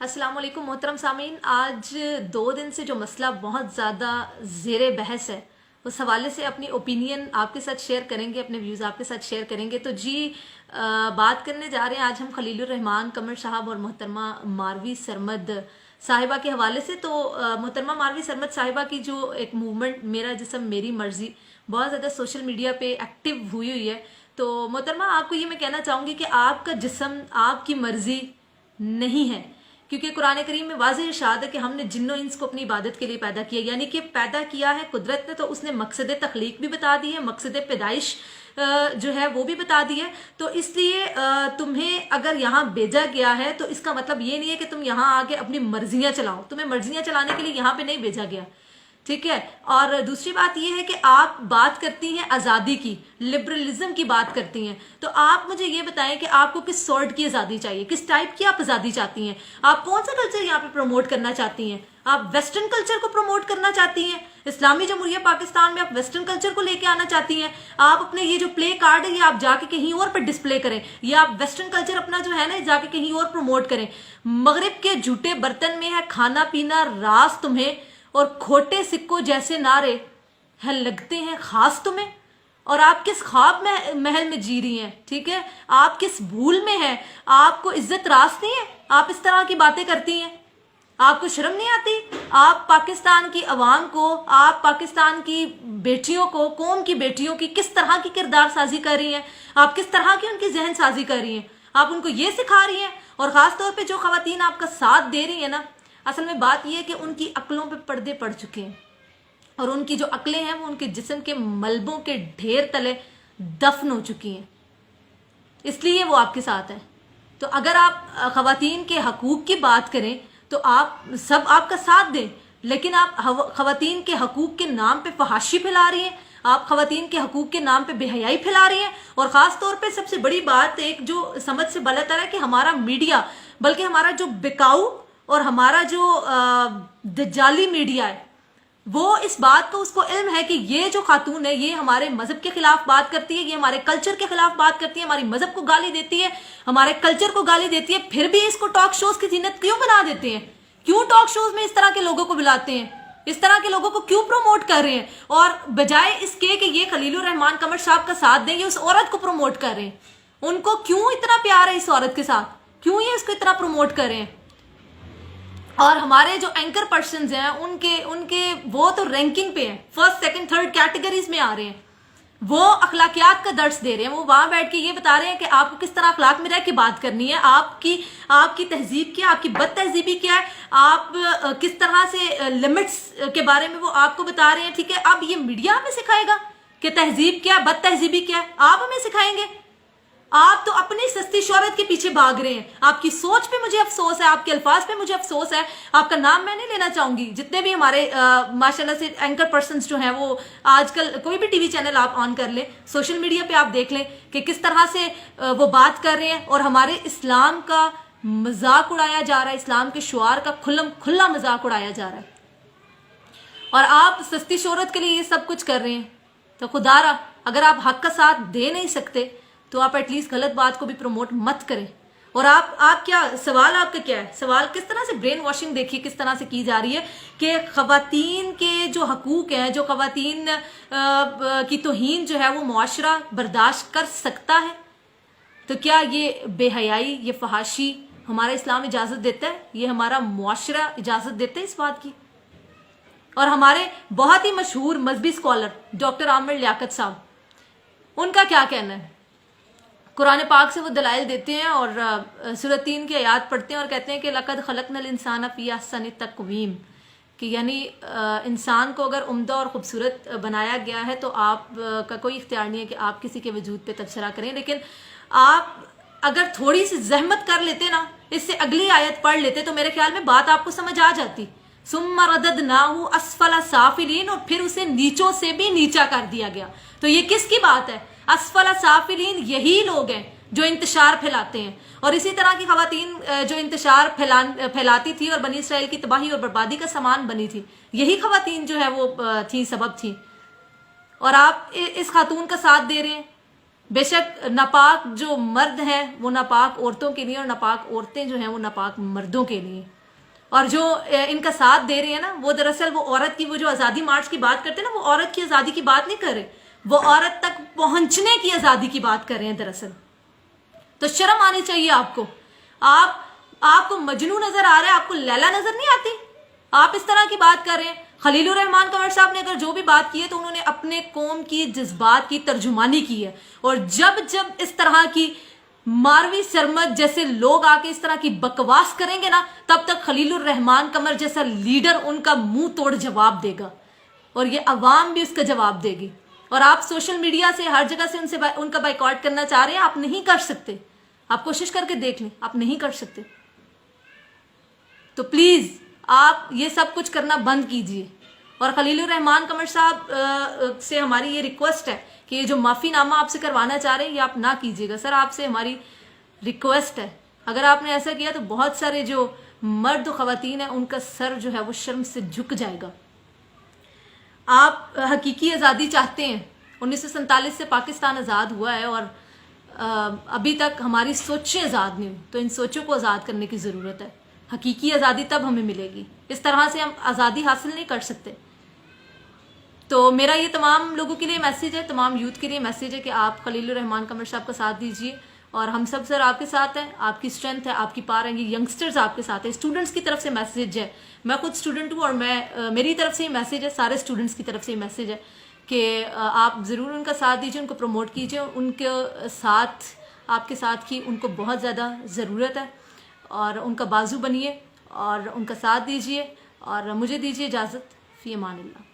अस्सलाम वालेकुम मोहतरम सामीन। आज 2 दिन से जो मसला बहुत ज़्यादा ज़ेर बहस है, उस हवाले से अपनी ओपिनियन आपके साथ शेयर करेंगे, अपने व्यूज़ आपके साथ शेयर करेंगे। तो जी बात करने जा रहे हैं आज हम खलीलुर रहमान कमर साहब और मोहतरमा मारवी सरमद साहिबा के हवाले से। तो मोहतरमा मारवी सरमद साहिबा की जो एक मूवमेंट मेरा जिस्म मेरी मर्जी बहुत ज़्यादा सोशल मीडिया पे एक्टिव हुई है। तो मोहतरमा आपको ये मैं कहना चाहूँगी कि आपका जिस्म आपकी मर्जी नहीं है, क्योंकि कुरान करीम में वाज़ेह इरशाद है कि हमने जिन्नो इंस को अपनी इबादत के लिए पैदा किया, यानी कि पैदा किया है कुदरत ने, तो उसने मकसद तख्लीक भी बता दी है, मकसद पैदाइश जो है वो भी बता दी है। तो इसलिए तुम्हें अगर यहाँ भेजा गया है तो इसका मतलब ये नहीं है कि तुम यहाँ आके अपनी मर्जियाँ चलाओ। तुम्हें मर्जियाँ चलाने के लिए यहाँ पे नहीं भेजा गया, ठीक है। और दूसरी बात यह है कि आप बात करती हैं आज़ादी की, लिबरलिज्म की बात करती हैं। तो आप मुझे ये बताएं कि आपको किस सॉर्ट की आज़ादी चाहिए, किस टाइप की आप आज़ादी चाहती हैं। आप कौन सा कल्चर यहाँ पे प्रमोट करना चाहती हैं? आप वेस्टर्न कल्चर को प्रमोट करना चाहती हैं? इस्लामी जमहूरिया पाकिस्तान में आप वेस्टर्न कल्चर को लेके आना चाहती हैं? आप अपने ये जो प्ले कार्ड है ये आप जाके कहीं और पर डिस्प्ले करें, या आप वेस्टर्न कल्चर अपना जो है ना जाके कहीं और प्रमोट करें। मगरिब के झूठे बर्तन में है खाना पीना रास तुम्हें, और खोटे सिक्कों जैसे नारे है लगते हैं खास तुम्हें। और आप किस ख्वाब में महल में जी रही हैं, ठीक है। आप किस भूल में हैं, आपको इज्जत रास नहीं है, आप इस तरह की बातें करती हैं। आपको शर्म नहीं आती? आप पाकिस्तान की अवाम को, आप पाकिस्तान की बेटियों को, कौम की बेटियों की किस तरह की किरदार साजी कर रही हैं, आप किस तरह की उनकी जहन साजी कर रही हैं, आप उनको ये सिखा रही हैं। और खास तौर पे जो खवातीन आपका साथ दे रही है ना, असल में बात यह है कि उनकी अक्लों पे पर्दे पड़ चुके हैं, और उनकी जो अक्लें हैं वो उनके जिस्म के मलबों के ढेर तले दफन हो चुकी हैं, इसलिए वो आपके साथ है। तो अगर आप खवातीन के हकूक की बात करें तो आप सब आपका साथ दें, लेकिन आप खवातीन के हकूक के नाम पे फहाशी फैला रही हैं, आप खवातीन के हकूक के नाम पे बेहयाई फैला रही हैं। और ख़ास तौर पे सबसे बड़ी बात एक जो समझ से बलतर है कि हमारा मीडिया, बल्कि हमारा जो बिकाऊ और हमारा जो दज्जाली मीडिया है, वो इस बात को उसको इल्म है कि ये जो खातून है ये हमारे मजहब के खिलाफ बात करती है, ये हमारे कल्चर के खिलाफ बात करती है, हमारी मजहब को गाली देती है, हमारे कल्चर को गाली देती है, फिर भी इसको टॉक शोज की जीनत क्यों बना देते हैं? क्यों टॉक शोज में इस तरह के लोगों को बुलाते हैं, इस तरह के लोगों को क्यों प्रमोट कर रहे हैं? और बजाय इसके कि ये खलीलुर रहमान कमर साहब का साथ देंगे, उस औरत को प्रमोट कर रहे हैं। उनको क्यों इतना प्यार है इस औरत के साथ, क्यों ये इसको इतना प्रमोट कर रहे हैं? और हमारे जो एंकर पर्सन्स हैं उनके वो तो रैंकिंग पे हैं, फर्स्ट सेकंड थर्ड कैटेगरीज में आ रहे हैं। वो अखलाकियात का दर्स दे रहे हैं, वो वहां बैठ के ये बता रहे हैं कि आपको किस तरह अखलाक में रह के बात करनी है, आपकी तहजीब क्या है, आपकी बद तहजीबी क्या है, आप किस तरह से लिमिट्स के बारे में वो आपको बता रहे हैं, ठीक है। अब ये मीडिया हमें सिखाएगा कि तहजीब क्या है, बद तहजीबी क्या है? आप हमें सिखाएंगे? आप तो अपनी सस्ती शोहरत के पीछे भाग रहे हैं। आपकी सोच पे मुझे अफसोस है, आपके अल्फाज पे मुझे अफसोस है। आपका नाम मैं नहीं लेना चाहूंगी, जितने भी हमारे माशाल्लाह से एंकर पर्सन्स जो हैं, वो आजकल कोई भी टीवी चैनल आप ऑन कर लें, सोशल मीडिया पे आप देख लें कि किस तरह से वो बात कर रहे हैं, और हमारे इस्लाम का मजाक उड़ाया जा रहा है, इस्लाम के शुआर का खुला मजाक उड़ाया जा रहा है, और आप सस्ती शोहरत के लिए ये सब कुछ कर रहे हैं। तो खुदारा, अगर आप हक का साथ दे नहीं सकते तो आप एटलीस्ट गलत बात को भी प्रमोट मत करें। और आप क्या सवाल, आपका क्या है सवाल? किस तरह से ब्रेन वॉशिंग देखिए किस तरह से की जा रही है कि खवातीन के जो हकूक हैं, जो खवातीन की तौहीन जो है वो मुआशरा बर्दाश्त कर सकता है। तो क्या ये बेहयाई, ये फहाशी हमारा इस्लाम इजाज़त देता है? ये हमारा मुआशरा इजाज़त देता है इस बात की? और हमारे बहुत ही मशहूर मजहबी स्कॉलर डॉक्टर आमिर लियाकत साहब, उनका क्या कहना है? कुरान पाक से वो दलाइल देते हैं और सूरह 3 की आयत पढ़ते हैं और कहते हैं कि लक़द खलक़नल इंसान फ़ी अहसनि तक़वीम, कि यानी इंसान को अगर उम्दा और ख़ूबसूरत बनाया गया है तो आप का कोई इख्तियार नहीं है कि आप किसी के वजूद पे तबसरा करें। लेकिन आप अगर थोड़ी सी जहमत कर लेते ना, इससे अगली आयत पढ़ लेते, तो मेरे ख्याल में बात आपको समझ आ जाती। सुम्मा रददनाहु अस्फला साफिलीन, और फिर उसे नीचों से भी नीचा कर दिया गया। तो ये किसकी बात है? अस्फला साफिलीन यही लोग हैं जो इंतशार फैलाते हैं, और इसी तरह की खवातीन जो इंतशार फैलाती थी और बनी इसराइल की तबाही और बर्बादी का सामान बनी थी, यही खवातीन जो है वो थी, सबब थी। और आप इस खातून का साथ दे रहे हैं بے شک ناپاک جو مرد ہیں وہ ناپاک عورتوں کے لیے، اور ناپاک عورتیں جو ہیں وہ ناپاک مردوں کے لیے، اور جو ان کا ساتھ دے رہے ہیں نا، وہ دراصل وہ عورت کی، وہ جو آزادی مارچ کی بات کرتے ہیں نا، وہ عورت کی آزادی کی بات نہیں کر رہے، وہ عورت تک پہنچنے کی آزادی کی بات کر رہے ہیں دراصل. تو شرم آنی چاہیے آپ کو. آپ کو مجنو نظر آ رہا ہے، آپ کو لیلا نظر نہیں آتی؟ آپ اس طرح کی بات کر رہے ہیں. خلیل الرحمان کنور صاحب نے اگر جو بھی بات کی ہے تو انہوں نے اپنے قوم کی جذبات کی ترجمانی کی ہے، اور جب اس طرح کی ماروی سرمد جیسے لوگ آ کے اس طرح کی بکواس کریں گے نا، تب تک خلیل الرحمان قمر جیسا لیڈر ان کا منہ توڑ جواب دے گا، اور یہ عوام بھی اس کا جواب دے گی. اور آپ سوشل میڈیا سے ہر جگہ سے ان کا بائیکاٹ کرنا چاہ رہے ہیں، آپ نہیں کر سکتے. آپ کوشش کر کے دیکھ لیں، آپ نہیں کر سکتے. تو پلیز آپ یہ سب کچھ کرنا بند کیجئے. اور خلیل الرحمان قمر صاحب سے ہماری یہ ریکویسٹ ہے کہ یہ جو معافی نامہ آپ سے کروانا چاہ رہے ہیں یہ آپ نہ کیجیے گا. سر آپ سے ہماری ریکویسٹ ہے، اگر آپ نے ایسا کیا تو بہت سارے جو مرد و خواتین ہیں ان کا سر جو ہے وہ شرم سے جھک جائے گا. آپ حقیقی آزادی چاہتے ہیں. 1947 سے پاکستان آزاد ہوا ہے، اور ابھی تک ہماری سوچیں آزاد نہیں ہوئی. تو ان سوچوں کو آزاد کرنے کی ضرورت ہے. حقیقی آزادی تب ہمیں ملے گی، اس طرح سے ہم آزادی حاصل نہیں کر سکتے. تو میرا یہ تمام لوگوں کے لیے میسیج ہے، تمام یوتھ کے لیے میسیج ہے کہ آپ خلیل الرحمان قمر صاحب کا ساتھ دیجیے. اور ہم سب سر آپ کے ساتھ ہیں، آپ کی اسٹرینتھ ہے، آپ کی پار ہے. یہ ینگسٹرز آپ کے ساتھ ہیں. اسٹوڈنٹس کی طرف سے میسیج ہے، میں خود اسٹوڈنٹ ہوں، اور میری طرف سے یہ میسیج ہے، سارے اسٹوڈنٹس کی طرف سے یہ میسیج ہے کہ آپ ضرور ان کا ساتھ دیجیے، ان کو پروموٹ کیجیے. ان کے ساتھ، آپ کے ساتھ کی ان کو بہت زیادہ ضرورت ہے، اور ان کا بازو بنیے اور ان کا ساتھ دیجیے. اور مجھے دیجیے اجازت. فی امان اللہ.